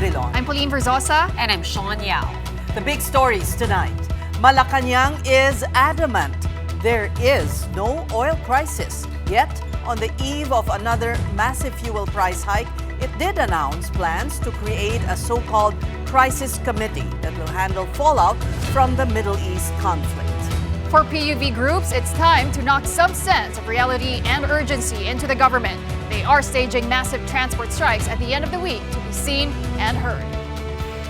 Oreña-Drilon. I'm Pauline Verzosa. And I'm Shawn Yao. The big stories tonight. Malacanang is adamant there is no oil crisis. Yet, on the eve of another massive fuel price hike, it did announce plans to create a so-called crisis committee that will handle fallout from the Middle East conflict. For PUV groups, it's time to knock some sense of reality and urgency into the government. They are staging massive transport strikes at the end of the week to be seen and heard.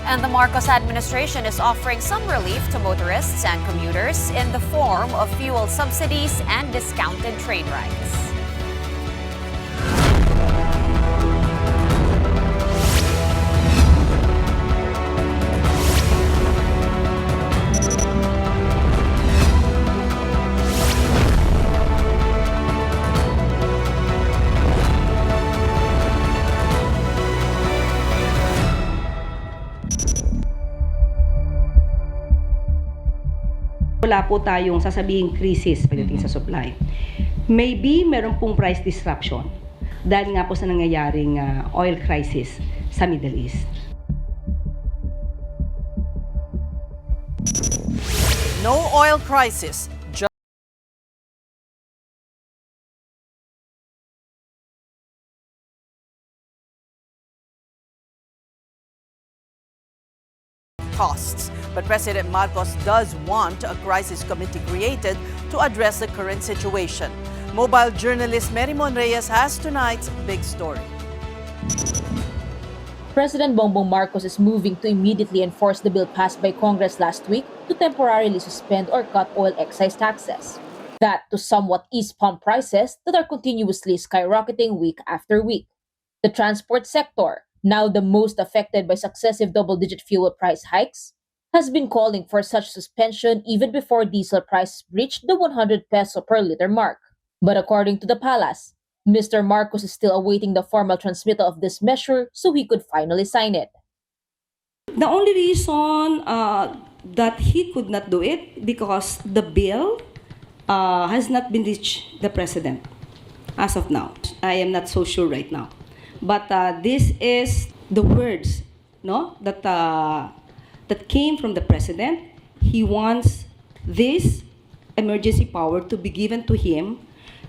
And the Marcos administration is offering some relief to motorists and commuters in the form of fuel subsidies and discounted train rides. Wala po tayong sasabihing crisis pagdating sa supply. Maybe meron pong price disruption dahil nga po sa nangyayaring oil crisis sa Middle East. No oil crisis. Costs. But President Marcos does want a crisis committee created to address the current situation. Mobile journalist Merimon Reyes has tonight's big story. President Bongbong Marcos is moving to immediately enforce the bill passed by Congress last week to temporarily suspend or cut oil excise taxes. That to somewhat ease pump prices that are continuously skyrocketing week after week. The transport sector, now the most affected by successive double-digit fuel price hikes, has been calling for such suspension even before diesel prices breached the 100 peso per liter mark. But according to the palace, Mr. Marcos is still awaiting the formal transmittal of this measure so he could finally sign it. The only reason that he could not do it because the bill has not been reached the president as of now. I am not so sure right now. But this is the words, no, that came from the president. He wants this emergency power to be given to him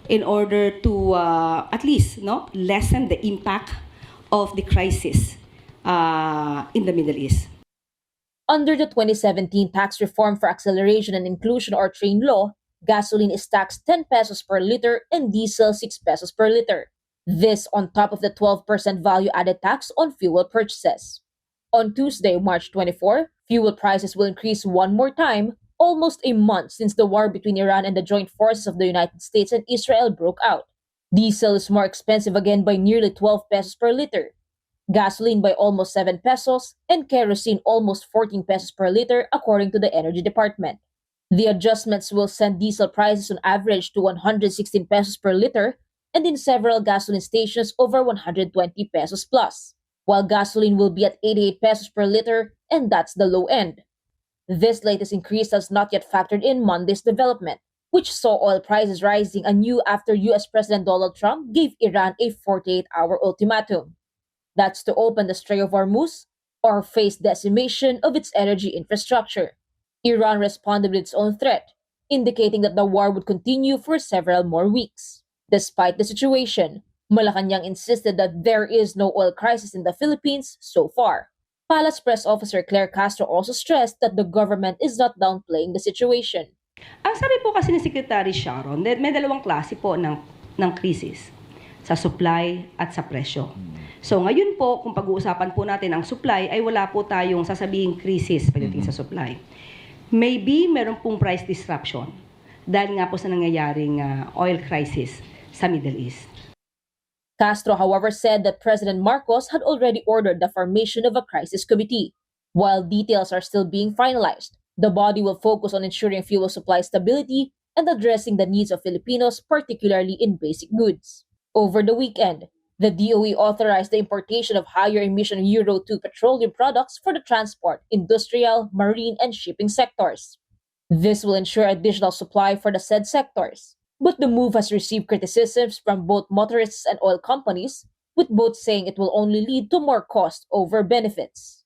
in order to at least lessen the impact of the crisis in the Middle East. Under the 2017 Tax Reform for Acceleration and Inclusion or TRAIN law, gasoline is taxed 10 pesos per liter and diesel 6 pesos per liter. This on top of the 12% value-added tax on fuel purchases. On Tuesday, March 24, fuel prices will increase one more time, almost a month since the war between Iran and the joint forces of the United States and Israel broke out. Diesel is more expensive again by nearly 12 pesos per liter, gasoline by almost 7 pesos, and kerosene almost 14 pesos per liter according to the Energy Department. The adjustments will send diesel prices on average to 116 pesos per liter, and in several gasoline stations over 120 pesos plus, while gasoline will be at 88 pesos per liter, and that's the low end. This latest increase has not yet factored in Monday's development, which saw oil prices rising anew after US President Donald Trump gave Iran a 48-hour ultimatum. That's to open the Strait of Hormuz or face decimation of its energy infrastructure. Iran responded with its own threat, indicating that the war would continue for several more weeks. Despite the situation, Malacanang insisted that there is no oil crisis in the Philippines so far. Palace Press Officer Claire Castro also stressed that the government is not downplaying the situation. Ang sabi po kasi ni Secretary Sharon, may dalawang klase po ng krisis, sa supply at sa presyo. So ngayon po, kung pag-uusapan po natin ang supply, ay wala po tayong sasabihing krisis pagdating sa supply. Maybe meron pong price disruption dahil nga po sa nangyayaring oil crisis sa Middle East. Castro, however, said that President Marcos had already ordered the formation of a crisis committee. While details are still being finalized, the body will focus on ensuring fuel supply stability and addressing the needs of Filipinos, particularly in basic goods. Over the weekend, the DOE authorized the importation of higher emission Euro 2 petroleum products for the transport, industrial, marine, and shipping sectors. This will ensure additional supply for the said sectors. But the move has received criticisms from both motorists and oil companies, with both saying it will only lead to more cost over benefits.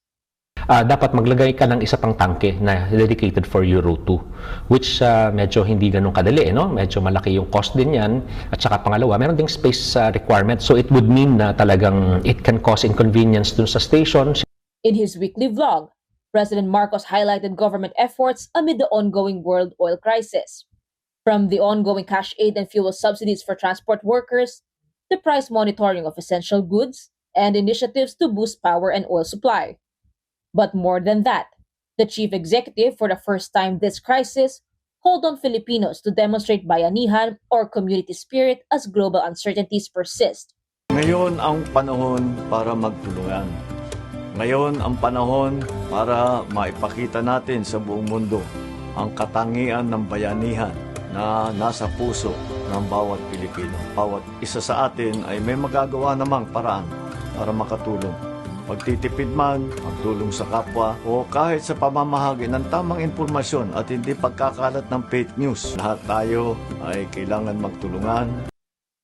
Dapat maglagay ka ng isa pang tangke na dedicated for Euro 2, which medyo hindi ganun kadali, no? Medyo malaki yung cost din yan. At saka pangalawa, meron ding space requirement. So it would mean na talagang it can cause inconvenience dun sa station. In his weekly vlog, President Marcos highlighted government efforts amid the ongoing world oil crisis. From the ongoing cash aid and fuel subsidies for transport workers, the price monitoring of essential goods, and initiatives to boost power and oil supply. But more than that, the chief executive, for the first time this crisis, called on Filipinos to demonstrate bayanihan or community spirit as global uncertainties persist. Ngayon ang panahon para magtulungan. Ngayon ang panahon para maipakita natin sa buong mundo ang katangian ng bayanihan na nasa puso ng bawat Pilipino. Bawat isa sa atin ay may magagawa namang paraan para makatulong. Pagtitipid man, magtulong sa kapwa, o kahit sa pamamahagi ng tamang impormasyon at hindi pagkakalat ng fake news. Lahat tayo ay kailangan magtulungan.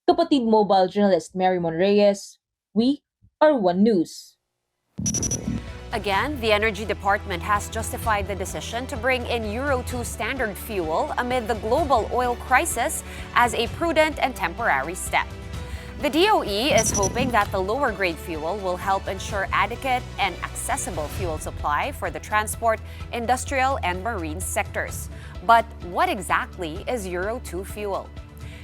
Kapatid mobile journalist Mary Monreyes, we are One News. Again, the Energy Department has justified the decision to bring in Euro 2 standard fuel amid the global oil crisis as a prudent and temporary step. The DOE is hoping that the lower-grade fuel will help ensure adequate and accessible fuel supply for the transport, industrial, and marine sectors. But what exactly is Euro 2 fuel?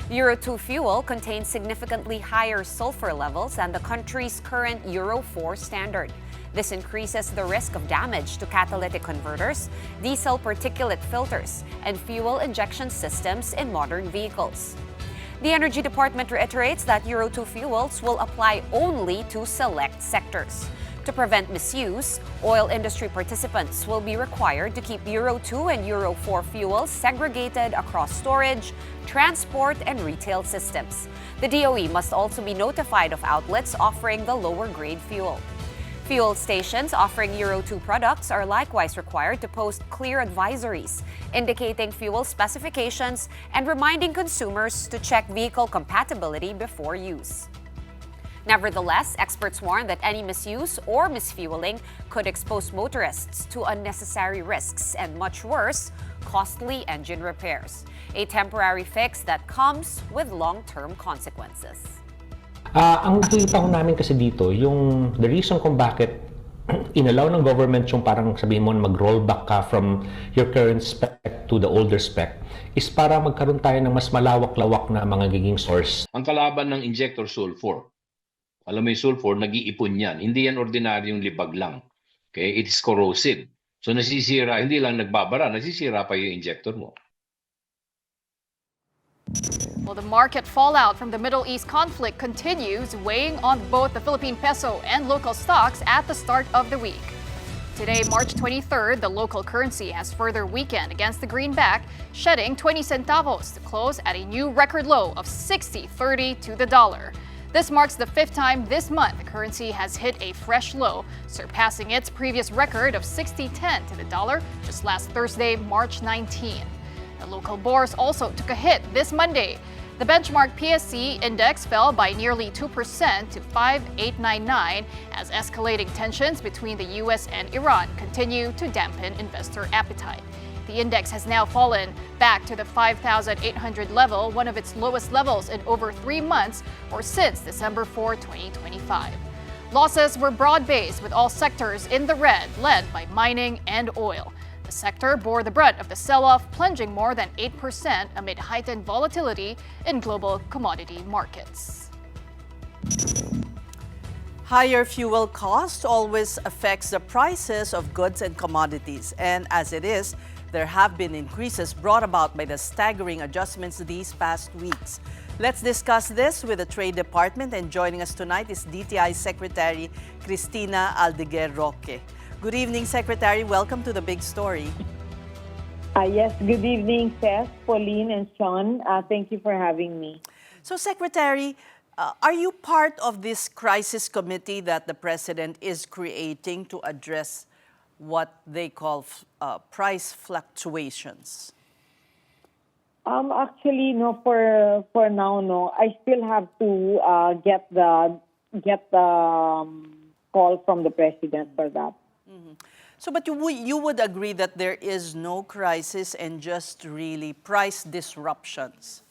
Euro 2 fuel contains significantly higher sulfur levels than the country's current Euro 4 standard. This increases the risk of damage to catalytic converters, diesel particulate filters, and fuel injection systems in modern vehicles. The Energy Department reiterates that Euro 2 fuels will apply only to select sectors. To prevent misuse, oil industry participants will be required to keep Euro 2 and Euro 4 fuels segregated across storage, transport, and retail systems. The DOE must also be notified of outlets offering the lower-grade fuel. Fuel stations offering Euro 2 products are likewise required to post clear advisories indicating fuel specifications and reminding consumers to check vehicle compatibility before use. Nevertheless, experts warn that any misuse or misfueling could expose motorists to unnecessary risks and, much worse, costly engine repairs. A temporary fix that comes with long-term consequences. Ang nakikita ko namin kasi dito, yung the reason kung bakit inalaw ng government yung parang sabihin mo mag-roll back ka from your current spec to the older spec is para magkaroon tayo ng mas malawak-lawak na mga giging source. Ang kalaban ng injector sulfur. Alam mo yung sulfur, nag-iipon yan. Hindi yan ordinaryong libag lang. Okay? It is corrosive. So nasisira, hindi lang nagbabara, nasisira pa yung injector mo. Well, the market fallout from the Middle East conflict continues, weighing on both the Philippine peso and local stocks at the start of the week. Today, March 23rd, the local currency has further weakened against the greenback, shedding 20 centavos to close at a new record low of 60.30 to the dollar. This marks the fifth time this month the currency has hit a fresh low, surpassing its previous record of 60.10 to the dollar just last Thursday, March 19. The local bourse also took a hit this Monday. The benchmark PSC index fell by nearly 2% to 5,899 as escalating tensions between the U.S. and Iran continue to dampen investor appetite. The index has now fallen back to the 5,800 level, one of its lowest levels in over 3 months or since December 4, 2025. Losses were broad-based with all sectors in the red, led by mining and oil. The sector bore the brunt of the sell-off, plunging more than 8% amid heightened volatility in global commodity markets. Higher fuel cost always affects the prices of goods and commodities. And as it is, there have been increases brought about by the staggering adjustments these past weeks. Let's discuss this with the Trade Department, and joining us tonight is DTI Secretary Cristina Aldeguer Roque. Good evening, Secretary. Welcome to the Big Story. Yes, good evening, Ces, Pauline, and Shawn. Thank you for having me. So, Secretary, are you part of this crisis committee that the President is creating to address what they call price fluctuations? Actually, no. For now, no. I still have to get the get the call from the president for that. So, but you would agree that there is no crisis and just really price disruptions?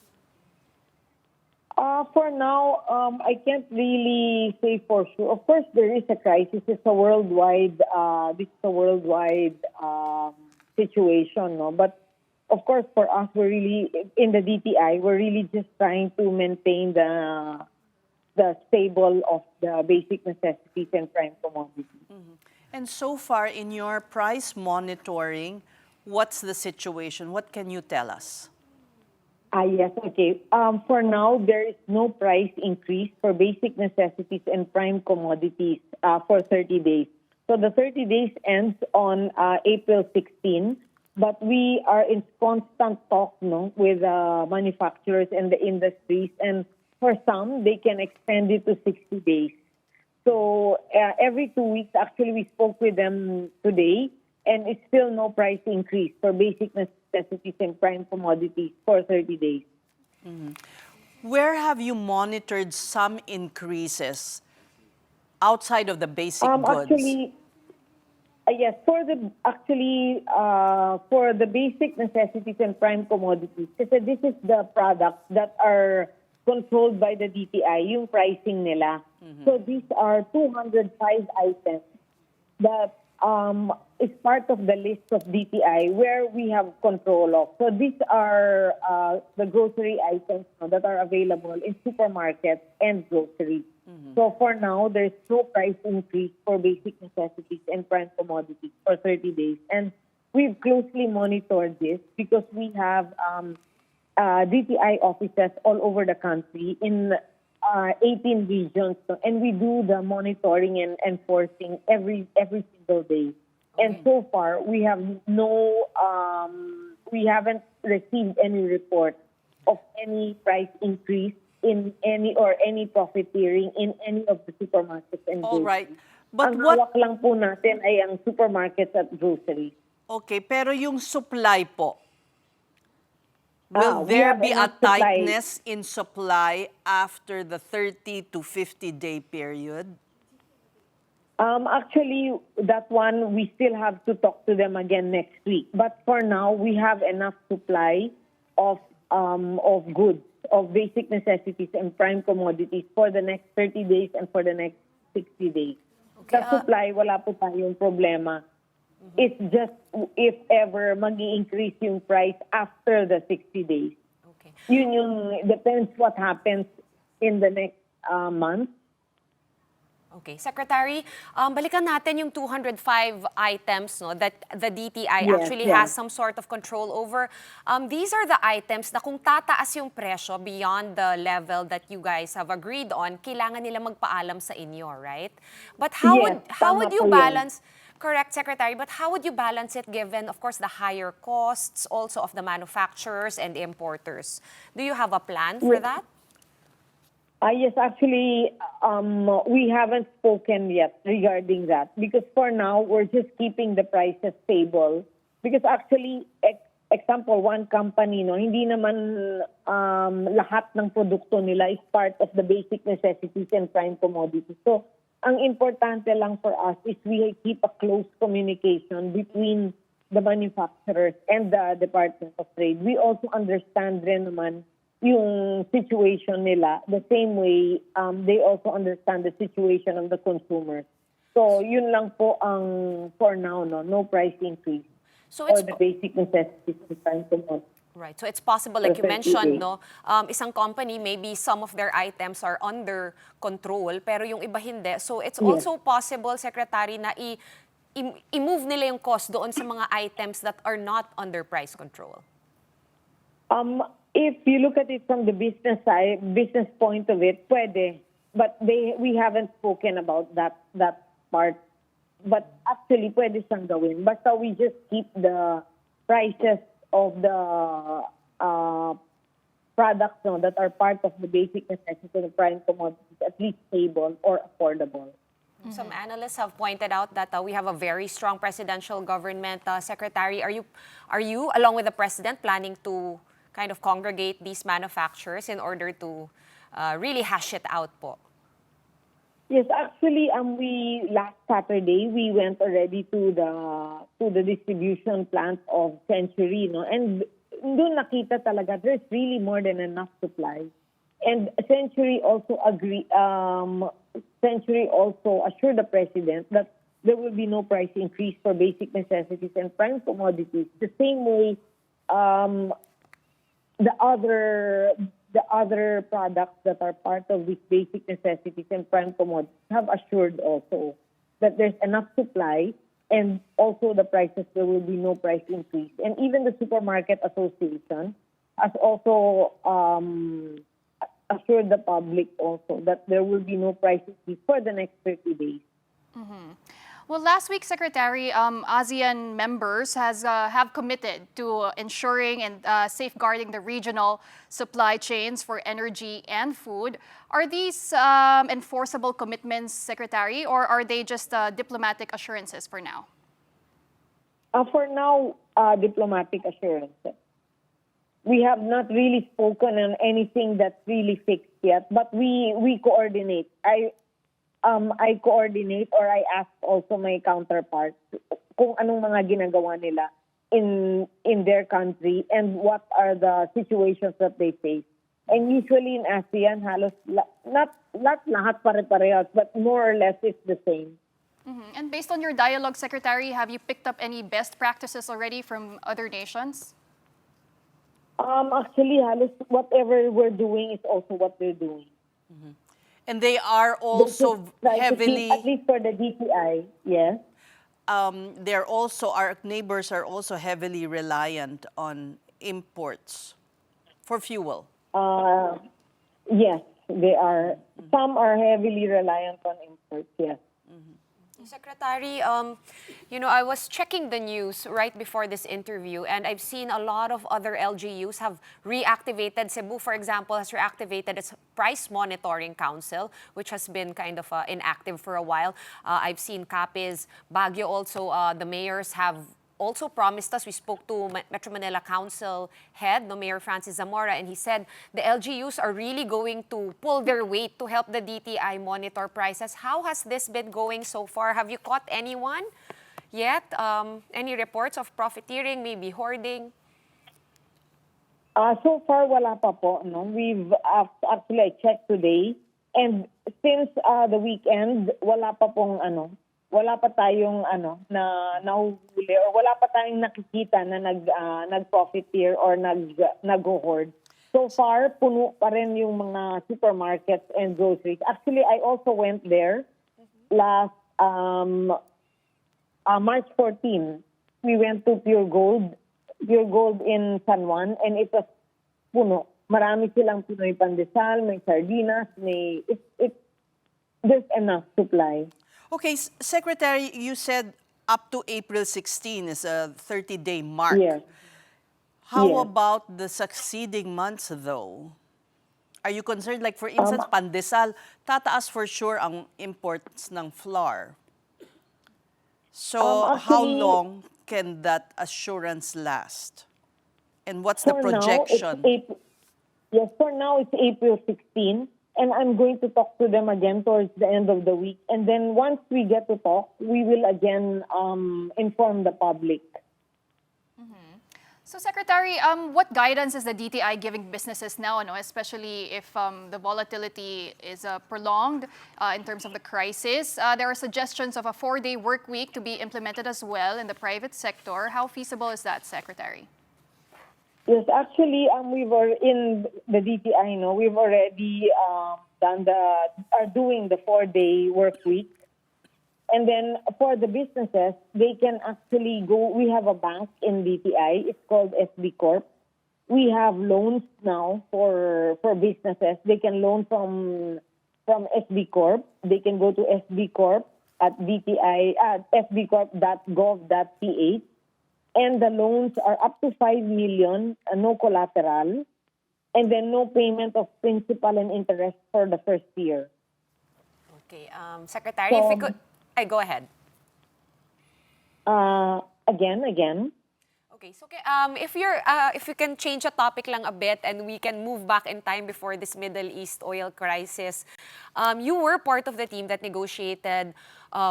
For now, I can't really say for sure. Of course, there is a crisis. It's a worldwide. This is a worldwide situation, no. But of course, for us, we're really in the DTI. We're really just trying to maintain the stable of the basic necessities and prime commodities. And so far, in your price monitoring, what's the situation? What can you tell us? Yes, okay. For now, there is no price increase for basic necessities and prime commodities for 30 days. So the 30 days ends on April 16, but we are in constant talk with manufacturers and the industries, and for some, they can extend it to 60 days. So every 2 weeks, actually, we spoke with them today, and it's still no price increase for basic necessities and prime commodities for 30 days. Where have you monitored some increases outside of the basic goods? Actually, yes, for the basic necessities and prime commodities, kasi this is the products that are controlled by the DTI, yung pricing nila. So these are 205 items that is part of the list of DTI where we have control of. So these are the grocery items that are available in supermarkets and groceries. So for now, there's no price increase for basic necessities and prime commodities for 30 days. And we've closely monitored this because we have DTI offices all over the country in 18 regions, and we do the monitoring and enforcing every single day. Okay. And so far, we haven't received any report of any price increase in any profiteering in any of the supermarkets and All groceries. right. But ang what... hawak lang po natin ay ang supermarkets at groceries. Okay, pero yung supply po, will We there have be a enough supply. tightness in supply after the 30 to 50-day period? Actually, that one, we still have to talk to them again next week. But for now, we have enough supply of goods, of basic necessities and prime commodities for the next 30 days and for the next 60 days. Okay, Sa supply, wala po tayong problema. It's just if ever mag-i-increase yung price after the 60 days. Okay. Yun yung depends what happens in the next month. Okay. Secretary, balikan natin yung 205 items that the DTI Yes, actually yeah. has some sort of control over. These are the items na kung tataas yung presyo beyond the level that you guys have agreed on, kailangan nila magpaalam sa inyo, right? But how Yes, would tama you po yun. balance... Correct, Secretary, but how would you balance it given, of course, the higher costs also of the manufacturers and importers? Do you have a plan for that? Yes, actually, we haven't spoken yet regarding that because for now, we're just keeping the prices stable. Because actually, example, one company, hindi naman lahat ng produkto nila is part of the basic necessities and prime commodities. So, ang importante lang for us is we keep a close communication between the manufacturers and the Department of Trade. We also understand rin naman yung situation nila the same way they also understand the situation of the consumers. So yun lang po ang for now, no price increase So for it's the basic necessities and prime commodities. right. So it's possible, like you mentioned, Perfectly. Isang company, maybe some of their items are under control, pero yung iba hindi. So it's also possible, Secretary, na i-move nila yung cost doon sa mga items that are not under price control. If you look at it from the business side, business point of it, pwede. But we haven't spoken about that part. But actually, pwede siyang gawin. Basta we just keep the prices of the products that are part of the basic necessities and prime commodities at least stable or affordable. Some analysts have pointed out that we have a very strong presidential government. Secretary, are you, along with the president, planning to kind of congregate these manufacturers in order to really hash it out po? Yes, actually, we last Saturday we went already to the distribution plant of Century, no, and doon nakita talaga there's really more than enough supply, and Century also Century also assured the president that there will be no price increase for basic necessities and prime commodities. The same way, the other products that are part of these basic necessities and prime commodities have assured also that there's enough supply, and also the prices, there will be no price increase. And even the Supermarket Association has also assured the public also that there will be no price increase for the next 30 days. Well, last week, Secretary, ASEAN members have committed to ensuring and safeguarding the regional supply chains for energy and food. Are these enforceable commitments, Secretary, or are they just diplomatic assurances for now? For now, diplomatic assurances. We have not really spoken on anything that's really fixed yet, but we coordinate. I coordinate, or I ask also my counterparts kung anong mga ginagawa nila in their country and what are the situations that they face. And usually in ASEAN, halos not lahat pare-parehas, but more or less it's the same. And based on your dialogue, Secretary, have you picked up any best practices already from other nations? Actually, halos whatever we're doing is also what they're doing. And they are also heavily, at least for the DTI, yes. they're also, our neighbors are also heavily reliant on imports for fuel. Yes, they are. Some are heavily reliant on imports, yes. Secretary, I was checking the news right before this interview, and I've seen a lot of other LGUs have reactivated. Cebu, for example, has reactivated its Price Monitoring Council, which has been kind of inactive for a while. I've seen Capiz, Baguio also, the mayors have also promised us. We spoke to Metro Manila Council head, Mayor Francis Zamora, and he said the LGUs are really going to pull their weight to help the DTI monitor prices. How has this been going so far? Have you caught anyone yet? Any reports of profiteering, maybe hoarding? So far, wala pa po. No? We've actually I checked today, and since the weekend, wala pa tayong na nahuhuli, or wala pa tayong nakikita na nag-profiteer or nag-hoard. So far, puno pa rin yung mga supermarkets and groceries. Actually, I also went there last March 14. We went to Pure Gold in San Juan, and it was puno. Marami silang Pinoy pandesal, may sardinas, there's enough supply. Okay, Secretary, you said up to April 16 is a 30-day mark. Yes. How Yes. about the succeeding months, though? Are you concerned? Like, for instance, pandesal, tataas for sure ang imports ng flour. So, how Actually, long can that assurance last? And what's the For now, projection? for now it's April 16, and I'm going to talk to them again towards the end of the week. And then once we get to talk, we will again inform the public. So, Secretary, what guidance is the DTI giving businesses now, especially if the volatility is prolonged in terms of the crisis? There are suggestions of a 4-day work week to be implemented as well in the private sector. How feasible is that, Secretary? Yes, actually, we were in the DTI. We've already are doing the 4-day work week. And then for the businesses, they can actually go. We have a bank in DTI. It's called SB Corp. We have loans now for businesses. They can loan from SB Corp. They can go to SB Corp at DTI at sbcorp.gov.ph. And the loans are up to 5 million, no collateral, and then no payment of principal and interest for the first year. Okay, Secretary, if we could... go ahead. Again. Okay, so if you can change the topic lang a bit and we can move back in time before this Middle East oil crisis. You were part of the team that negotiated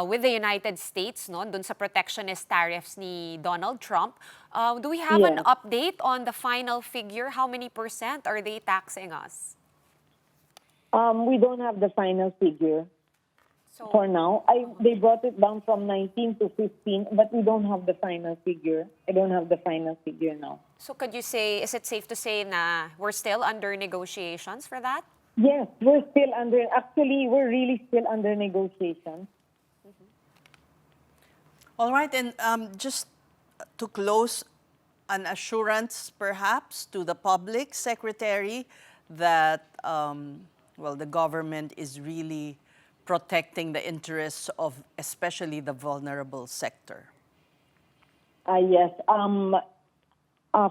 with the United States, no, dun sa protectionist tariffs ni Donald Trump. Do we have an Yes. update on the final figure? How many % are they taxing us? We don't have the final figure So, for now. They brought it down from 19 to 15, but we don't have the final figure. I don't have the final figure now. so could you say, is it safe to say na we're still under negotiations for that? Yes, we're really still under negotiation. All right, and just to close, an assurance perhaps to the public, Secretary, that the government is really protecting the interests of especially the vulnerable sector. Yes.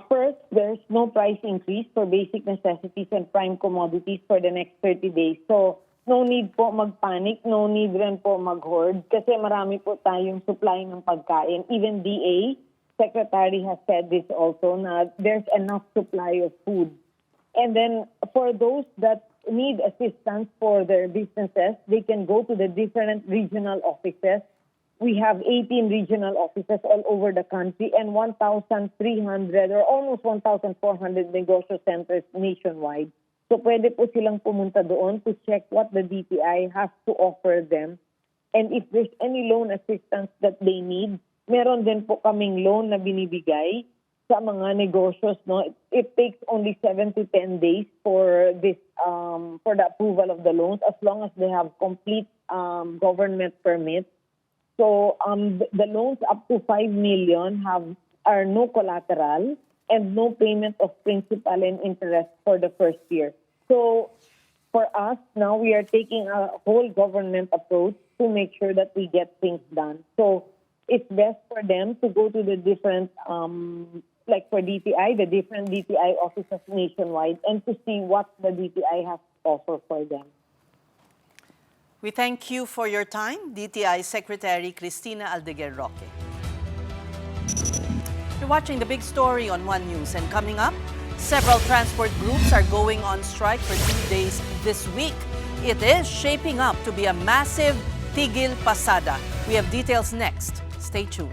First, there's no price increase for basic necessities and prime commodities for the next 30 days. So, no need po magpanic, no need rin po mag-hoard kasi marami po tayong supply ng pagkain. Even DA Secretary has said this also na there's enough supply of food. And then for those that need assistance for their businesses, they can go to the different regional offices. We have 18 regional offices all over the country and 1,300 or almost 1,400 negosyo centers nationwide. So pwede po silang pumunta doon to check what the DTI has to offer them. And if there's any loan assistance that they need, meron din po kaming loan na binibigay sa mga negosyo. No? It takes only 7 to 10 days for this for the approval of the loans as long as they have complete government permits. So the loans up to 5 million are no collateral and no payment of principal and interest for the first year. So for us, now we are taking a whole government approach to make sure that we get things done. So it's best for them to go to the different, like for DTI, the different DTI offices nationwide and to see what the DTI has to offer for them. We thank you for your time, DTI Secretary Cristina Aldeguer Roque. You're watching The Big Story on One News, and coming up, several transport groups are going on strike for 2 days this week. It is shaping up to be a massive Tigil Pasada. We have details next. Stay tuned.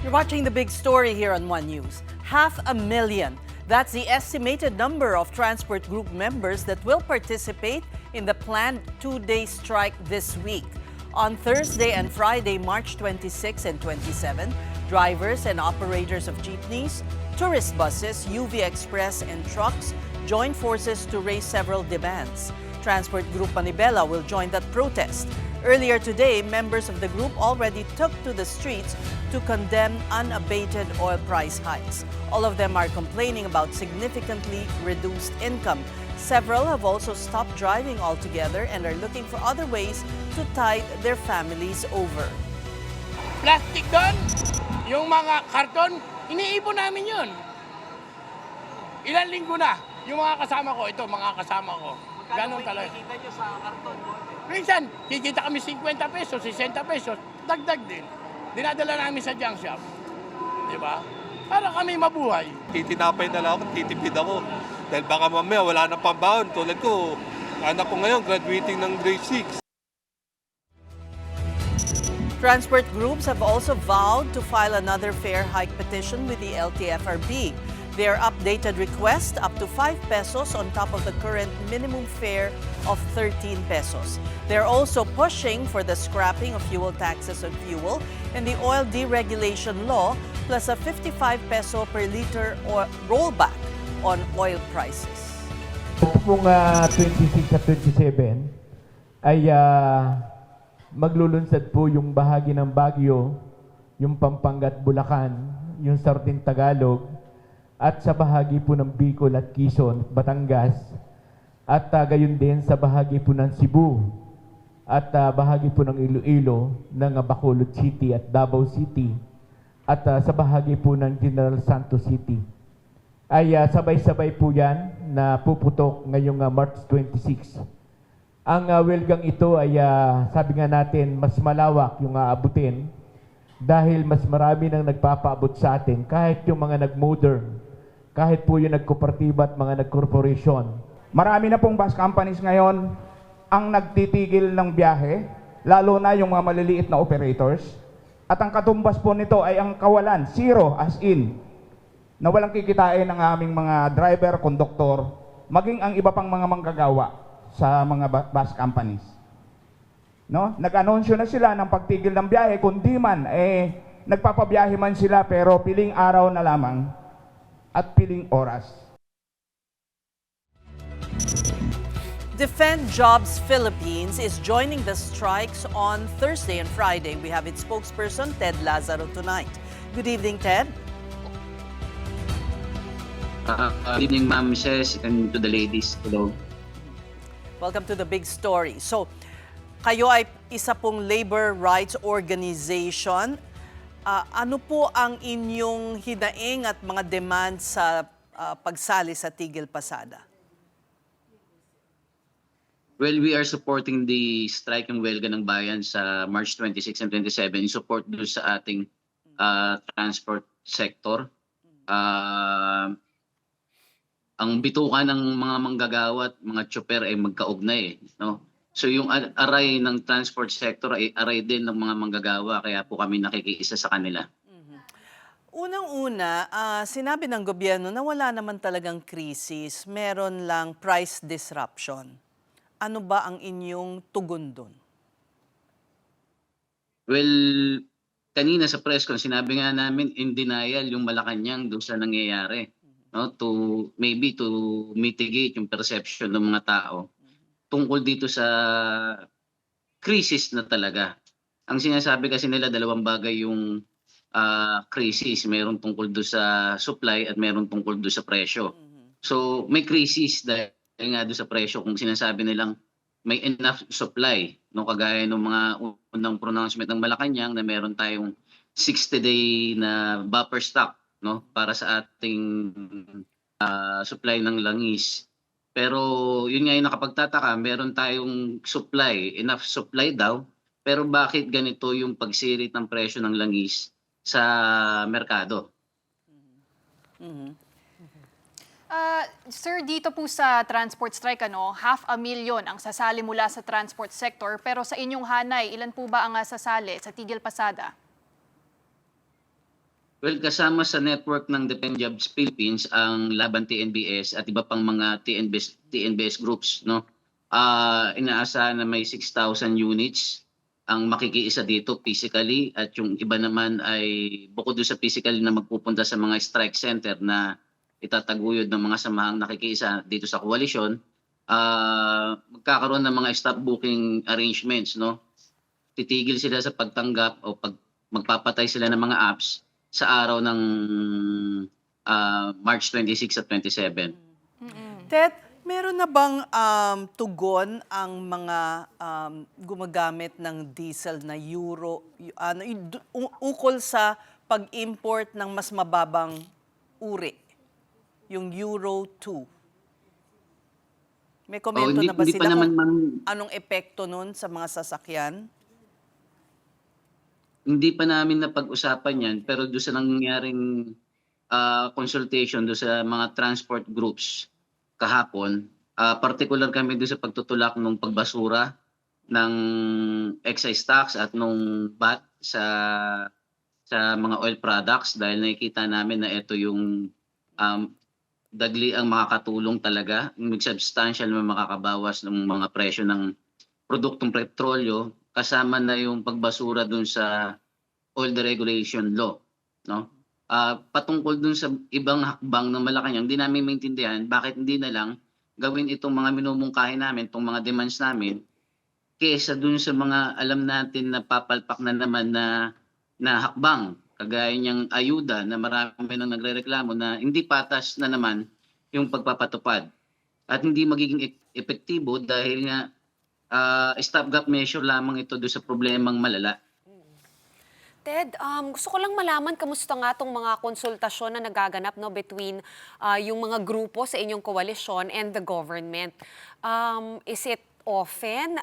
You're watching The Big Story here on One News. 500,000. That's the estimated number of transport group members that will participate in the planned 2-day strike this week. On Thursday and Friday, March 26 and 27, drivers and operators of jeepneys, tourist buses, UV Express, and trucks join forces to raise several demands. Transport Group Manibela will join that protest. Earlier today, members of the group already took to the streets to condemn unabated oil price hikes. All of them are complaining about significantly reduced income. Several have also stopped driving altogether and are looking for other ways to tide their families over. Plastic doon, yung mga karton, iniipon namin yun. Ilang linggo na, yung mga kasama ko, ito mga kasama ko. Ganon talaga. Kikita nyo sa karton? Minsan, kikita kami 50 pesos, 60 pesos, dagdag din. Dinadala namin sa junk shop. Di ba? Para kami mabuhay. Titinapay na lang ako, titipid ako. Dahil baka mamaya wala nang pambaon. Tulad ko, anak ko ngayon, graduating ng grade 6. Transport groups have also vowed to file another fare hike petition with the LTFRB. Their updated request up to 5 pesos on top of the current minimum fare of 13 pesos. They're also pushing for the scrapping of fuel taxes on fuel and the oil deregulation law, plus a 55 peso per liter or rollback on oil prices. Kung 26 at 27 ay maglulunsad po yung bahagi ng Baguio, yung Pampanga at Bulacan, yung Sorting Tagalog, at sa bahagi po ng Bicol at Quezon, Batangas, at gayon din sa bahagi po ng Cebu, at bahagi po ng Iloilo, ng Bacolod City at Davao City, at sa bahagi po ng General Santos City. Ay sabay-sabay po yan na puputok ngayong March 26. Ang welgang ito ay sabi nga natin mas malawak yung aabutin dahil mas marami nang nagpapaabot sa atin kahit yung mga nag-modern, kahit po yung nagkooperatiba at mga nag-corporation. Marami na pong bus companies ngayon ang nagtitigil ng biyahe, lalo na yung mga maliliit na operators. At ang katumbas po nito ay ang kawalan, zero as in, na walang kikitain ng aming mga driver, konduktor, maging ang iba pang mga manggagawa sa mga bus companies. No? Nag-anunsyo na sila ng pagtigil ng biyahe, kundi man nagpapabiyahe man sila pero piling araw na lamang at piling oras. Defend Jobs Philippines is joining the strikes on Thursday and Friday. We have its spokesperson, Ted Lazaro, tonight. Good evening, Ted. Good evening, Ma'am Ces, and to the ladies. Hello. Welcome to the Big Story. So, kayo ay isa pong labor rights organization. Ano po ang inyong hinaing at mga demands sa pagsali sa Tigil Pasada? Well, we are supporting the strike ng Welga ng Bayan sa March 26 and 27 in support doon sa ating transport sector. Ang bitukan ng mga manggagawa at mga tsuper ay magkaugnay. No? So yung aray ng transport sector ay aray din ng mga manggagawa, kaya po kami nakikiisa sa kanila. Unang-una, sinabi ng gobyerno na wala naman talagang krisis, meron lang price disruption. Ano ba ang inyong tugon doon? Well, kanina sa press con, sinabi nga namin in denial yung Malacanang doon sa nangyayari. No, to mitigate yung perception ng mga tao tungkol dito sa crisis na talaga. Ang sinasabi kasi nila dalawang bagay yung crisis, mayroon tungkol do sa supply at mayroon tungkol do sa presyo. So may crisis dahil nga do sa presyo kung sinasabi nilang may enough supply, no, kagaya ng mga unang pronouncement ng Malacanang na meron tayong 60-day na buffer stock, no, para sa ating supply ng langis. Pero yun nga yung nakapagtataka, meron tayong supply, enough supply daw, pero bakit ganito yung pagsirit ng presyo ng langis sa merkado? Sir, dito po sa transport strike, 500,000 ang sasali mula sa transport sector, pero sa inyong hanay, ilan po ba ang sasali sa Tigil Pasada? Well, kasama sa network ng Defend Jobs Philippines ang Laban TNBS at iba pang mga TNBS groups, no? Inaasahan na may 6,000 units ang makikiisa dito physically, at yung iba naman ay bukod doon sa physically na magpupunta sa mga strike center na itataguyod ng mga samahang nakikiisa dito sa koalisyon, magkakaroon ng mga stop booking arrangements, no? Titigil sila sa pagtanggap o magpapatay sila ng mga apps sa araw ng March 26 at 27. Ted, meron na bang tugon ang mga gumagamit ng diesel na euro, ukol sa pag-import ng mas mababang uri, yung Euro 2? May komento na ba sila kung anong epekto nun sa mga sasakyan? Hindi pa namin napag-usapan yan, pero doon sa nangyaring consultation doon sa mga transport groups kahapon, particular kami doon sa pagtutulak ng pagbasura ng excise tax at nung VAT sa mga oil products, dahil nakikita namin na ito yung dagli ang makakatulong talaga, substantial na makakabawas ng mga presyo ng produktong petrolyo, kasama na yung pagbasura dun sa oil deregulation law, no? Patungkol dun sa ibang hakbang ng Malacanang, hindi namin maintindihan bakit hindi na lang gawin itong mga minumungkahi namin, itong mga demands namin, kesa dun sa mga alam natin na papalpak na naman na hakbang kagaya niyang ayuda na marami nang nagrereklamo na hindi patas na naman yung pagpapatupad at hindi magiging epektibo dahil nga stopgap measure lamang ito doon sa problemang malala. Ted, gusto ko lang malaman kamusta nga tong mga konsultasyon na nagaganap no between yung mga grupo sa inyong koalisyon and the government. Is it often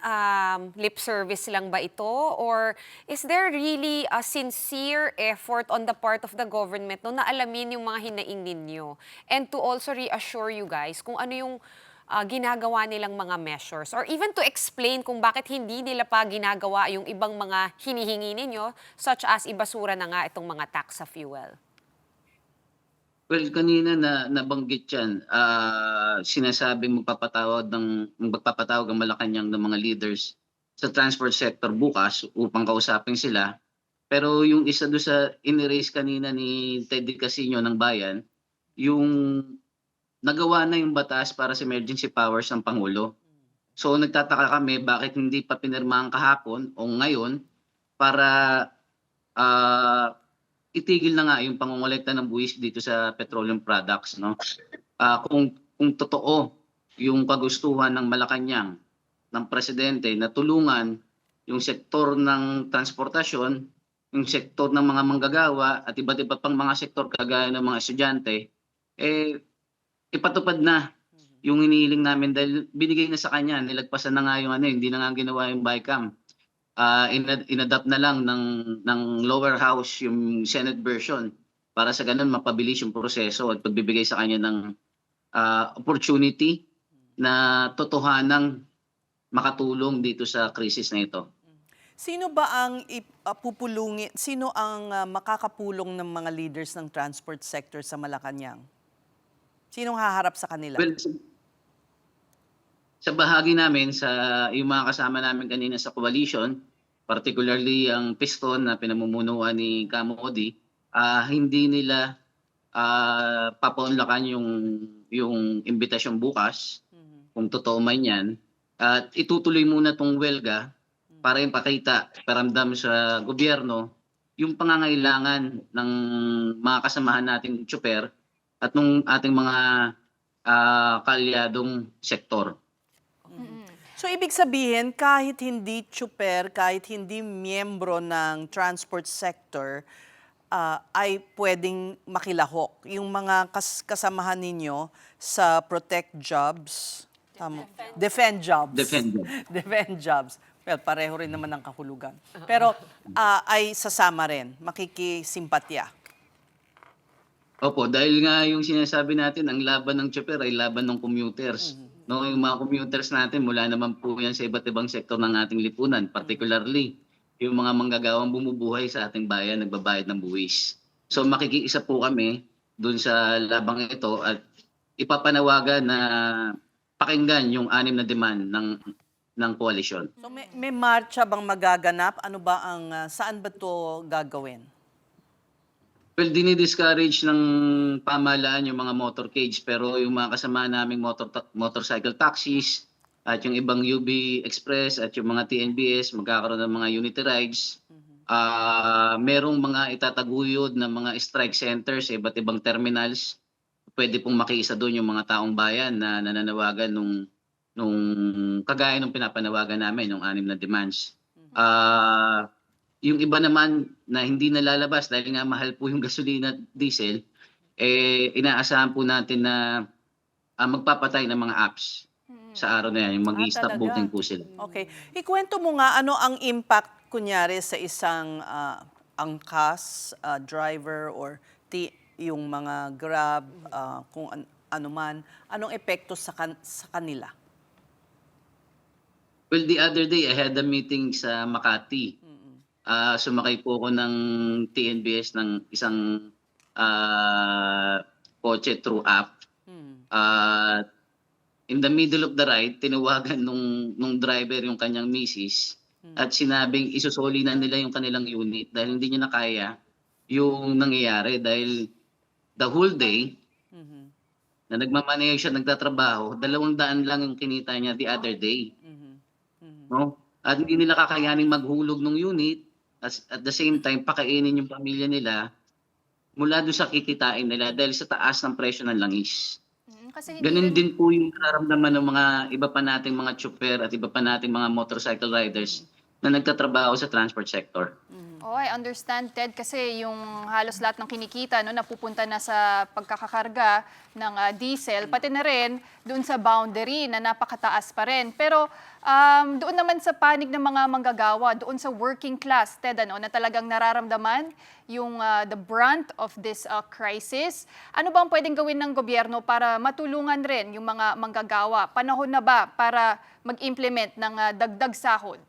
lip service lang ba ito, or is there really a sincere effort on the part of the government no na alamin yung mga hinaing ninyo and to also reassure you guys kung ano yung ginagawa nilang mga measures, or even to explain kung bakit hindi nila pa ginagawa yung ibang mga hinihingi ninyo, such as ibasura na nga itong mga tax sa fuel? Well, kanina na nabanggit yan, sinasabing magpapatawag ang Malacanang ng mga leaders sa transport sector bukas upang kausapin sila. Pero yung isa doon sa in-raise kanina ni Teddy Casino ng Bayan, yung nagawa na yung batas para sa emergency powers ng Pangulo. So nagtataka kami bakit hindi pa pinirmahan kahapon o ngayon para itigil na nga yung pangongolekta ng buwis dito sa petroleum products, no? Kung totoo yung kagustuhan ng Malacanang ng presidente na tulungan yung sektor ng transportasyon, yung sektor ng mga manggagawa at iba't iba pang mga sektor kagaya ng mga estudyante, ipatupad na yung hinihiling namin dahil binigay na sa kanya, nilagpasan na nga yung hindi na nga ginawa yung BICAM. Inadapt na lang ng lower house yung Senate version para sa ganun mapabilis yung proseso at pagbibigay sa kanya ng opportunity na totohanang makatulong dito sa krisis na ito. Sino ba ang pupulungin, sino ang makakapulong ng mga leaders ng transport sector sa Malacanang? Sinong haharap sa kanila? Well, sa bahagi namin, yung mga kasama namin kanina sa coalition, particularly ang Piston na pinamumunuan ni Kamo Odi, hindi nila papaunlakan yung imbitasyon bukas, kung totoo man yan. At itutuloy muna tong welga para ipakita, paramdam sa gobyerno, yung pangangailangan ng mga kasamahan nating tsuper at nung ating mga kaalyadong sektor. So ibig sabihin, kahit hindi tsuper, kahit hindi miyembro ng transport sector, ay pwedeng makilahok. Yung mga kasamahan ninyo sa protect jobs, defend jobs. Defend jobs. Well, pareho rin naman ang kahulugan. Pero ay sasama rin, makikisimpatya. Opo, dahil nga yung sinasabi natin, ang laban ng tsuper ay laban ng commuters. No, yung mga commuters natin, mula naman po yan sa iba't ibang sektor ng ating lipunan, particularly yung mga manggagawang bumubuhay sa ating bayan, nagbabayad ng buwis. So makikiisa po kami dun sa labang ito at ipapanawagan na pakinggan yung 6 na demand ng koalisyon. So may marcha bang magaganap? Ano ba saan ba to gagawin? Well, dinidiscourage ng pamahalaan yung mga motorcades, pero yung mga kasama naming motorcycle taxis at yung ibang UB Express at yung mga TNBS magkakaroon ng mga unity rides. Merong mga itataguyod na mga strike centers sa iba't ibang terminals. Pwede pong makiisa doon yung mga taong bayan na nananawagan nung kagaya nung pinapanawagan namin, yung 6 na demands. Yung iba naman na hindi nalalabas dahil nga mahal po yung gasolina at diesel, inaasahan po natin na magpapatay ng mga apps sa araw na yan. Yung mag-i-stop voting po sila. Okay. Ikwento mo nga ano ang impact kunyari sa isang angkas, driver or yung mga Grab, kung ano man, anong epekto sa kanila? Well, the other day I had a meeting sa Makati. Sumakay po ako ng TNBS ng isang kotse through app. In the middle of the ride, tinawagan nung driver yung kanyang misis at sinabing isusoli na nila yung kanilang unit dahil hindi niya na kaya yung nangyayari dahil the whole day na nagmamaneho siya, nagtatrabaho, 200 lang yung kinita niya the other day. No? At hindi nila kakayaning maghulog ng unit at the same time pakainin yung pamilya nila mula doon sa kikitain nila dahil sa taas ng presyo ng langis. Kasi hindi Ganun rin, din po yung nararamdaman ng mga iba pa nating mga chauffeur at iba pa nating mga motorcycle riders na nagtatrabaho sa transport sector. oh, I understand, Ted, kasi yung halos lahat ng kinikita no, napupunta na sa pagkakakarga ng diesel, pati na rin doon sa boundary na napakataas pa rin. Pero doon naman sa panig ng mga manggagawa, doon sa working class, Ted, ano, na talagang nararamdaman yung the brunt of this crisis. Ano bang pwedeng gawin ng gobyerno para matulungan rin yung mga manggagawa? Panahon na ba para mag-implement ng dagdag sahod?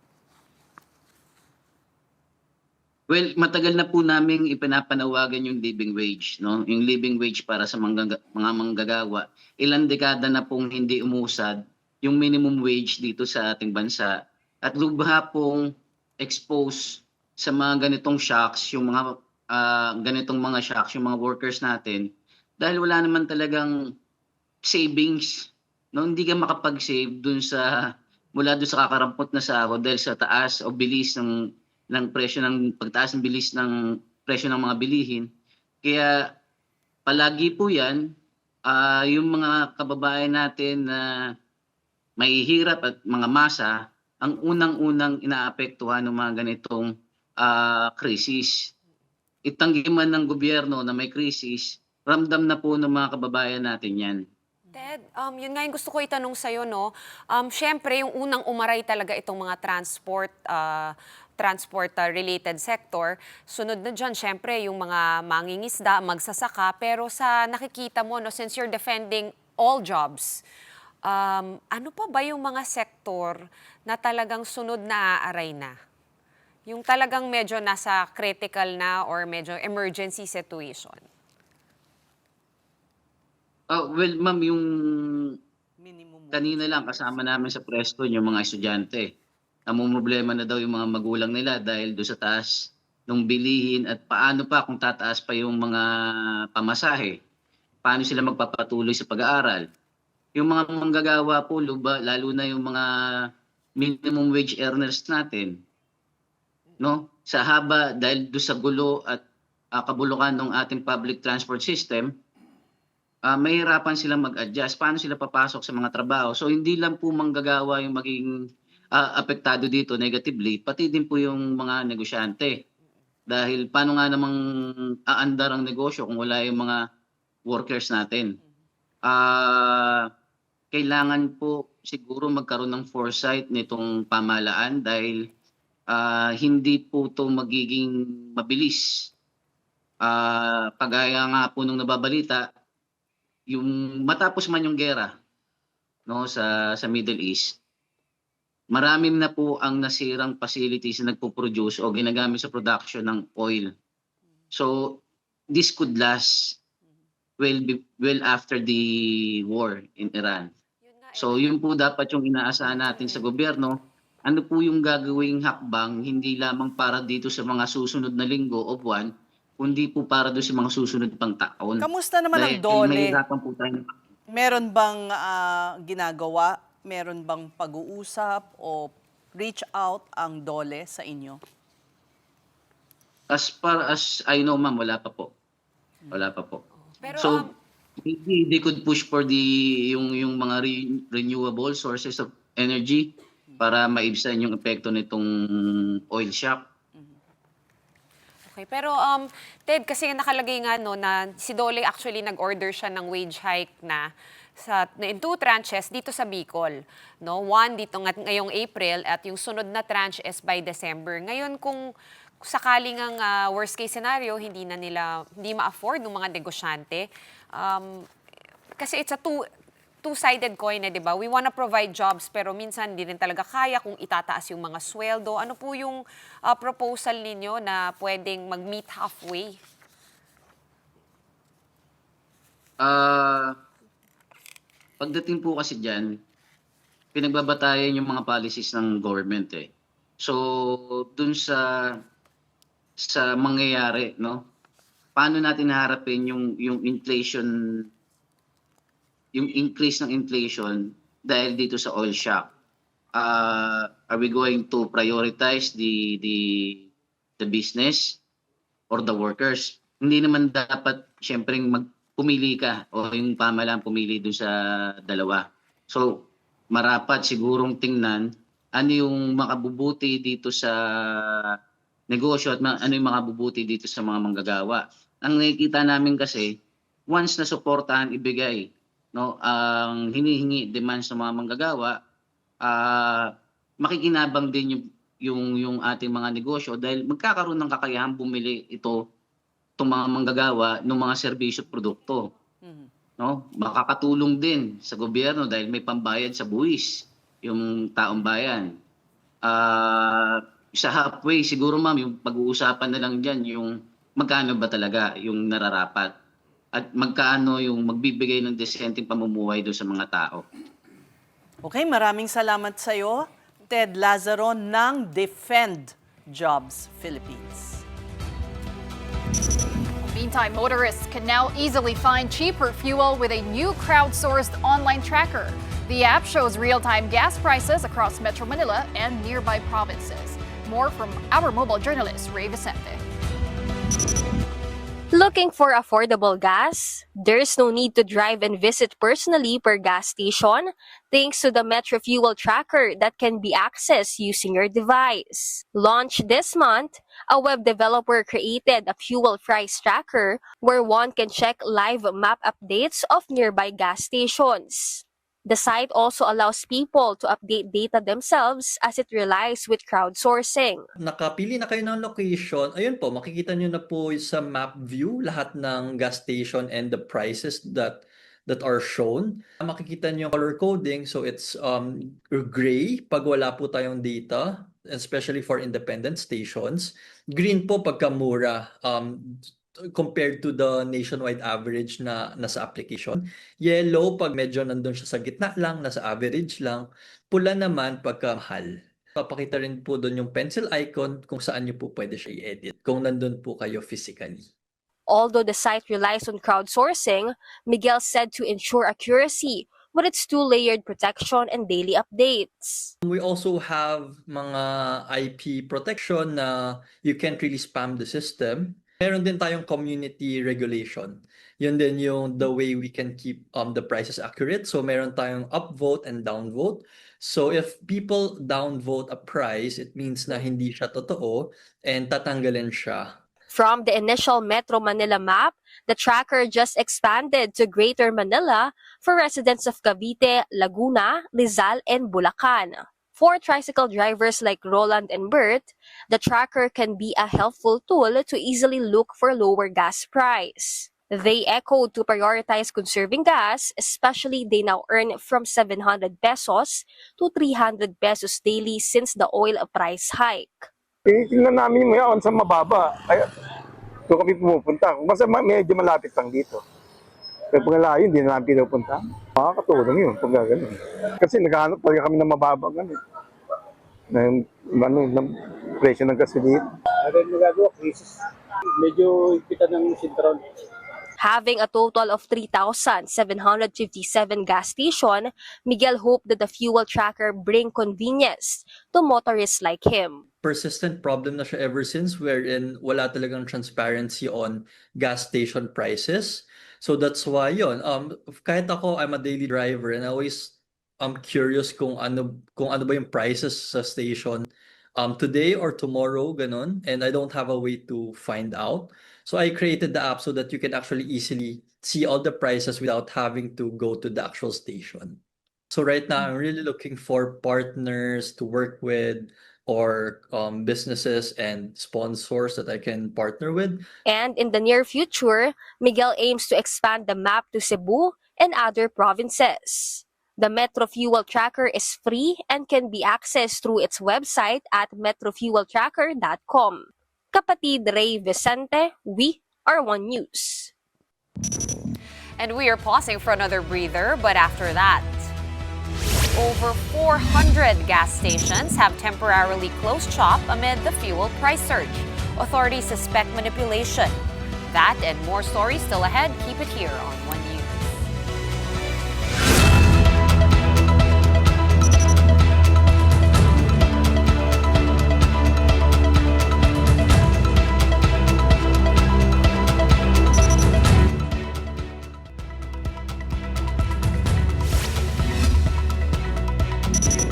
Well, matagal na po naming ipinapanawagan yung living wage, no? Yung living wage para sa mga manggagawa. Ilang dekada na pong hindi umusad yung minimum wage dito sa ating bansa at lubha pong expose sa mga ganitong shocks, yung mga ganitong mga shocks, yung mga workers natin dahil wala naman talagang savings, no? Hindi ka makapag-save dun sa mula dun sa kakarampot na sahod dahil sa taas o bilis ng presyo ng pagtaas ng bilis ng presyo ng mga bilihin. Kaya palagi po 'yan yung mga kababayan natin na mahihirap at mga masa ang unang-unang inaapektuhan ng mga ganitong krisis. Itanggi man ng gobyerno na may krisis, ramdam na po ng mga kababayan natin 'yan. Ted, yun nga yung gusto ko itanong sa'yo, no? Siyempre, yung unang umaray talaga itong mga transport-related sector. Sunod na dyan, siyempre, yung mga mangingisda, magsasaka. Pero sa nakikita mo, no, since you're defending all jobs, ano pa ba yung mga sektor na talagang sunod na aaray na? Yung talagang medyo nasa critical na or medyo emergency situation? Well, ma'am, yung kanina lang kasama namin sa presto yung mga estudyante. Namumroblema na daw yung mga magulang nila dahil doon sa taas ng bilihin at paano pa kung tataas pa yung mga pamasahe. Paano sila magpapatuloy sa pag-aaral. Yung mga manggagawa po, lalo na yung mga minimum wage earners natin, no? Sa haba dahil doon sa gulo at kabulukan ng ating public transport system, mahirapan silang mag-adjust. Paano sila papasok sa mga trabaho? So hindi lang po manggagawa yung maging apektado dito negatively, pati din po yung mga negosyante. Dahil paano nga namang aandar ang negosyo kung wala yung mga workers natin? Kailangan po siguro magkaroon ng foresight nitong pamahalaan dahil hindi po ito magiging mabilis. Kagaya nga po nung nababalita, yung matapos man yung gera, no, sa Middle East, marami na po ang nasirang facilities na nagpo-produce o ginagamit sa production ng oil. So this could last well after the war in Iran. So yun po dapat yung inaasahan natin sa gobyerno. Ano po yung gagawing hakbang hindi lamang para dito sa mga susunod na linggo o buwan, kundi po para doon sa mga susunod pang taon. Kamusta naman ang Dahil DOLE? mahirapan po tayo. Meron bang ginagawa? Meron bang pag-uusap o reach out ang DOLE sa inyo? As far as I know, ma'am, wala pa po. Wala pa po. Pero, So, maybe they could push for yung mga renewable sources of energy para maibsan yung epekto nitong oil shock. Okay, pero Ted, kasi nakalagay nga no na si Dole actually nag-order siya ng wage hike na in 2 tranches dito sa Bicol, no? One dito ngayong April at yung sunod na tranche is by December. Ngayon kung sakaling ang worst case scenario hindi ma-afford ng mga negosyante, kasi it's a two-sided coin, di ba? We want to provide jobs pero minsan hindi rin talaga kaya kung itataas yung mga sweldo. Ano po yung proposal ninyo na pwedeng mag-meet halfway? Pagdating po kasi dyan, pinagbabatayan yung mga policies ng government eh. So, dun sa mangyayari, no? Paano natin haharapin yung inflation, yung increase ng inflation dahil dito sa oil shock? Are we going to prioritize the the business or the workers. Hindi naman dapat siyempre pumili ka o yung pamahalaan pumili doon sa dalawa. So, marapat sigurong tingnan ano yung makabubuti dito sa negosyo at ano yung makabubuti dito sa mga manggagawa. Ang nakikita namin kasi, once na suportahan ibigay, no, ang hinihingi demands ng mga manggagawa, makikinabang din yung ating mga negosyo dahil magkakaroon ng kakayahan bumili itong mga manggagawa ng mga serbisyo at produkto. No? Makakatulong din sa gobyerno dahil may pambayad sa buwis yung taong bayan. Sa halfway, siguro ma'am, yung pag-uusapan na lang dyan, yung magkano ba talaga yung nararapat at magkano yung magbibigay ng desenteng pamumuhay doon sa mga tao. Okay, maraming salamat sa iyo, Ted Lazaro ng Defend Jobs Philippines. Meantime, motorists can now easily find cheaper fuel with a new crowdsourced online tracker. The app shows real-time gas prices across Metro Manila and nearby provinces. More from our mobile journalist, Ray Vicente. Looking for affordable gas? There's no need to drive and visit personally per gas station thanks to the Metro Fuel Tracker that can be accessed using your device. Launched this month, a web developer created a fuel price tracker where one can check live map updates of nearby gas stations. The site also allows people to update data themselves as it relies with crowdsourcing. Nakapili na kayo ng location, ayun po, makikita nyo na po sa map view lahat ng gas station and the prices that are shown. Makikita nyo color coding, so it's gray pag wala po tayong data, especially for independent stations. Green po pagka mura, compared to the nationwide average na nasa application. Yellow pag medyo nandun siya sa gitna lang, nasa average lang. Pula naman pagka mahal. Papakita rin po doon yung pencil icon kung saan nyo po pwede siya i-edit kung nandun po kayo physically. Although the site relies on crowdsourcing, Miguel said to ensure accuracy with its two-layered protection and daily updates. We also have mga IP protection na you can't really spam the system. Meron din tayong community regulation. Yun din yung the way we can keep the prices accurate. So meron tayong upvote and downvote. So if people downvote a price, it means na hindi siya totoo and tatanggalin siya. From the initial Metro Manila map, the tracker just expanded to Greater Manila for residents of Cavite, Laguna, Rizal, and Bulacan. For tricycle drivers like Roland and Bert, the tracker can be a helpful tool to easily look for lower gas price. They echoed to prioritize conserving gas, especially they now earn from 700 pesos to 300 pesos daily since the oil price hike. Tingnan namin ngayon sa mababa. Kaya doon kami pumupunta. Kung basta medyo malapit lang dito. Kaya pag layo, hindi na namin pinupunta. Makakatulong yun pag gano'n. Kasi naghahanap talaga kami ng mababa gano'n. Ng presyo ng gasolina. Ano yung magagawa? Krisis. Medyo ipitan ng sintron. Having a total of 3,757 gas station, Miguel hoped that the fuel tracker bring convenience to motorists like him. Persistent problem na siya ever since wherein wala talagang transparency on gas station prices. So that's why yun. Kahit ako, I'm a daily driver and I'm curious kung ano ba yung prices sa station today or tomorrow, ganun. And I don't have a way to find out. So I created the app so that you can actually easily see all the prices without having to go to the actual station. So right now, I'm really looking for partners to work with or businesses and sponsors that I can partner with. And in the near future, Miguel aims to expand the map to Cebu and other provinces. The Metro Fuel Tracker is free and can be accessed through its website at metrofueltracker.com. Kapatid Ray Vicente, we are One News. And we are pausing for another breather, but after that, over 400 gas stations have temporarily closed shop amid the fuel price surge. Authorities suspect manipulation. That and more stories still ahead. Keep it here on One News.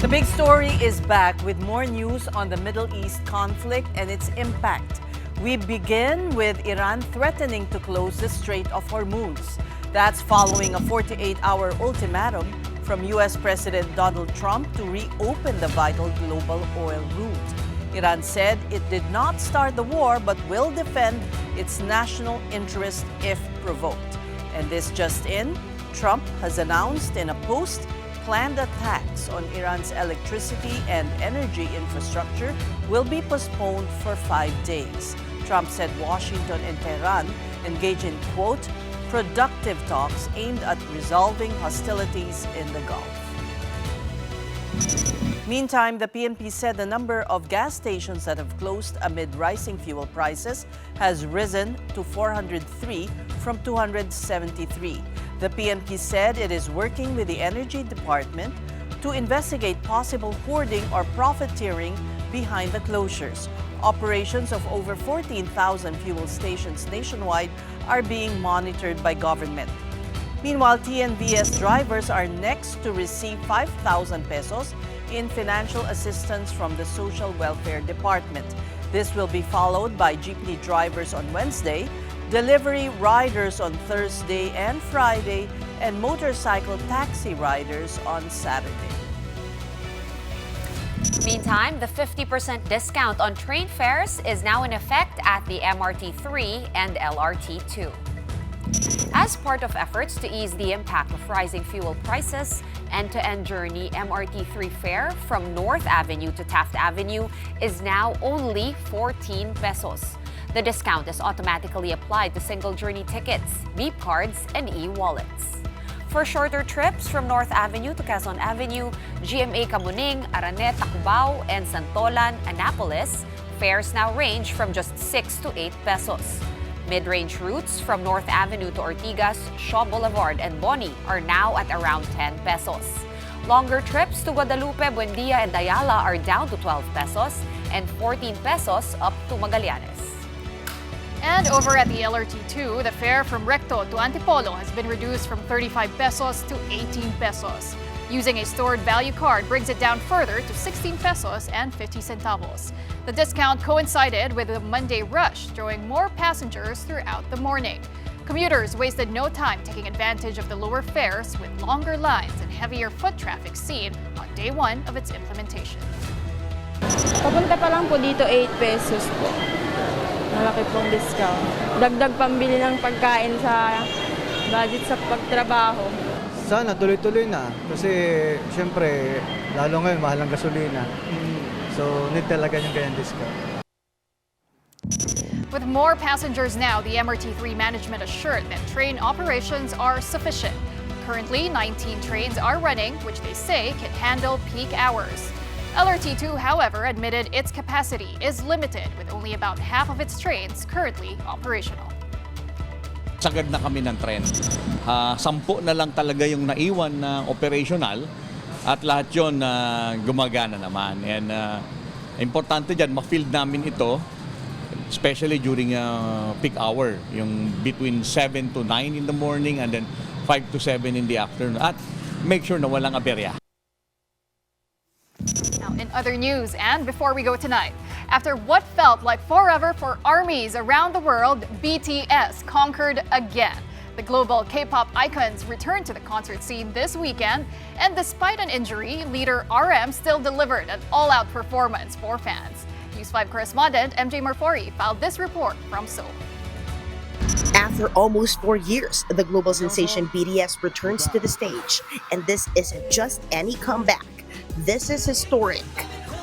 The big story is back with more news on the Middle East conflict and its impact. We begin with Iran threatening to close the Strait of Hormuz. That's following a 48-hour ultimatum from U.S. President Donald Trump to reopen the vital global oil route. Iran said it did not start the war but will defend its national interest if provoked. And this just in, Trump has announced in a post planned attacks on Iran's electricity and energy infrastructure will be postponed for 5 days. Trump said Washington and Tehran engage in, quote, productive talks aimed at resolving hostilities in the Gulf. Meantime, the PNP said the number of gas stations that have closed amid rising fuel prices has risen to 403 from 273. The PNP said it is working with the Energy Department to investigate possible hoarding or profiteering behind the closures. Operations of over 14,000 fuel stations nationwide are being monitored by government. Meanwhile, TNVS drivers are next to receive 5,000 pesos in financial assistance from the Social Welfare Department. This will be followed by jeepney drivers on Wednesday, delivery riders on Thursday and Friday, and motorcycle taxi riders on Saturday. Meantime, the 50% discount on train fares is now in effect at the MRT3 and LRT2. As part of efforts to ease the impact of rising fuel prices, end-to-end journey MRT3 fare from North Avenue to Taft Avenue is now only 14 pesos. The discount is automatically applied to single journey tickets, beep cards, and e-wallets. For shorter trips from North Avenue to Quezon Avenue, GMA Camuning, Araneta, Tacubao, and Santolan, Annapolis, fares now range from just 6 to 8 pesos. Mid-range routes from North Avenue to Ortigas, Shaw Boulevard, and Boni are now at around 10 pesos. Longer trips to Guadalupe, Buendia, and Ayala are down to 12 pesos and 14 pesos up to Magallanes. And over at the LRT2, the fare from Recto to Antipolo has been reduced from 35 pesos to 18 pesos. Using a stored value card brings it down further to 16 pesos and 50 centavos. The discount coincided with the Monday rush, drawing more passengers throughout the morning. Commuters wasted no time taking advantage of the lower fares with longer lines and heavier foot traffic seen on day one of its implementation. Papunta pa lang po dito 8 pesos po. Malaki pong discount. Dagdag pambili ng pagkain sa budget sa pagtrabaho. Sana tuloy-tuloy na kasi syempre lalo ngayon mahal ang gasolina. So need talaga yung ganyan discount. With more passengers now, the MRT3 management assured that train operations are sufficient. Currently, 19 trains are running, which they say can handle peak hours. LRT2, however, admitted its capacity is limited with only about half of its trains currently operational. Sagad na kami ng tren. 10 na lang talaga yung naiwan na operational at lahat yon gumagana naman. And importante dyan, ma-field namin ito, especially during peak hour, yung between 7 to 9 in the morning and then 5 to 7 in the afternoon. At make sure na walang aberya. Now, in other news, and before we go tonight, after what felt like forever for armies around the world, BTS conquered again. The global K-pop icons returned to the concert scene this weekend, and despite an injury, leader RM still delivered an all-out performance for fans. News 5 correspondent MJ Marfori filed this report from Seoul. After almost 4 years, the global sensation BTS returns to the stage, and this isn't just any comeback. This is historic.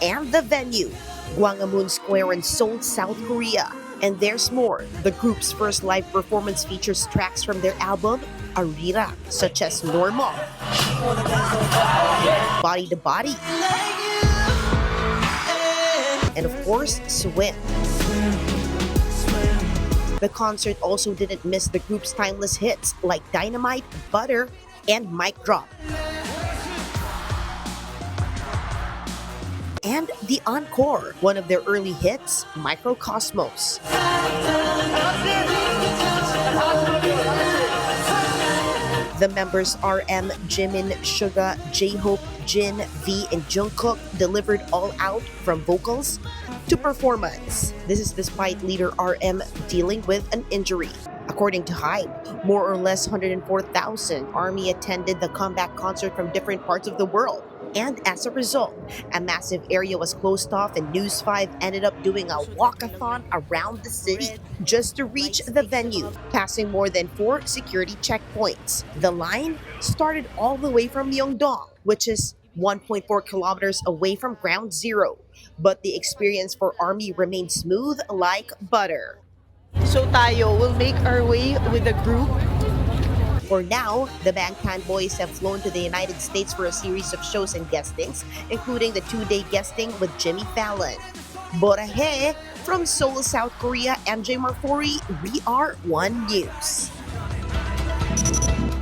And the venue, Gwanghwamun Square in Seoul, South Korea. And there's more. The group's first live performance features tracks from their album, Arira, such as Normal, Body to Body, and of course, Swim. The concert also didn't miss the group's timeless hits like Dynamite, Butter, and Mic Drop. And the encore, one of their early hits, The members RM, Jimin, Suga, J-Hope, Jin, V, and Jungkook delivered all out from vocals to performance. This is despite leader RM dealing with an injury. According to Hype, more or less 104,000 ARMY attended the comeback concert from different parts of the world. And as a result, a massive area was closed off and News 5 ended up doing a walkathon around the city just to reach the venue, passing more than 4 security checkpoints. The line started all the way from Myeongdong, which is 1.4 kilometers away from Ground Zero. But the experience for ARMY remained smooth like butter. So tayo will make our way with the group. For now, the Bangtan Boys have flown to the United States for a series of shows and guestings, including the 2-day guesting with Jimmy Fallon. Borahe, from Seoul, South Korea, MJ Marfori, We Are One News.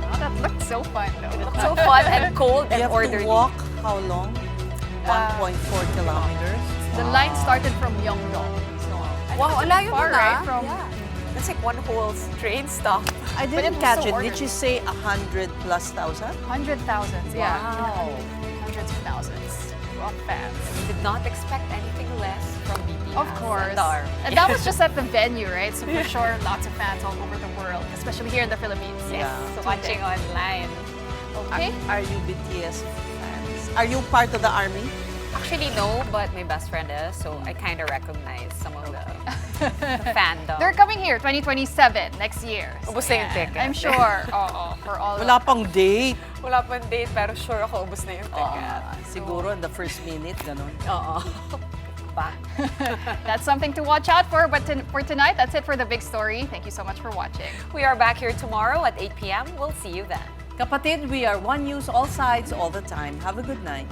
Oh, that looked so fun though. It looked so fun and cold and You have orderly. to walk how long? 1.4 kilometers. The line started from Myeongdong. So, Wow, it's alayo far, nun, right? ah. From, That's like one whole train stop. I But didn't it was catch so it. Did orderly. you say 100 plus thousand? 100,000s, yeah. Wow. Hundreds of thousands of fans. Did not expect anything less from BTS. Of course. And ARMY. And that was just at the venue, right? So for sure, lots of fans all over the world, especially here in the Philippines. Yes, so watching online. Okay. Are you BTS fans? Are you part of the ARMY? Actually, no, but my best friend is, so I kind of recognize some of the fandom. They're coming here 2027, next year. Ubus na yung ticket. I'm sure. Oo, for all. Wala pang date. Wala pang date, pero sure ako ubus na yung ticket. Siguro in the first minute, ganun. Oo. That's something to watch out for. But for tonight, that's it for the big story. Thank you so much for watching. We are back here tomorrow at 8 p.m. We'll see you then. Kapatid, we are One News, all sides, all the time. Have a good night.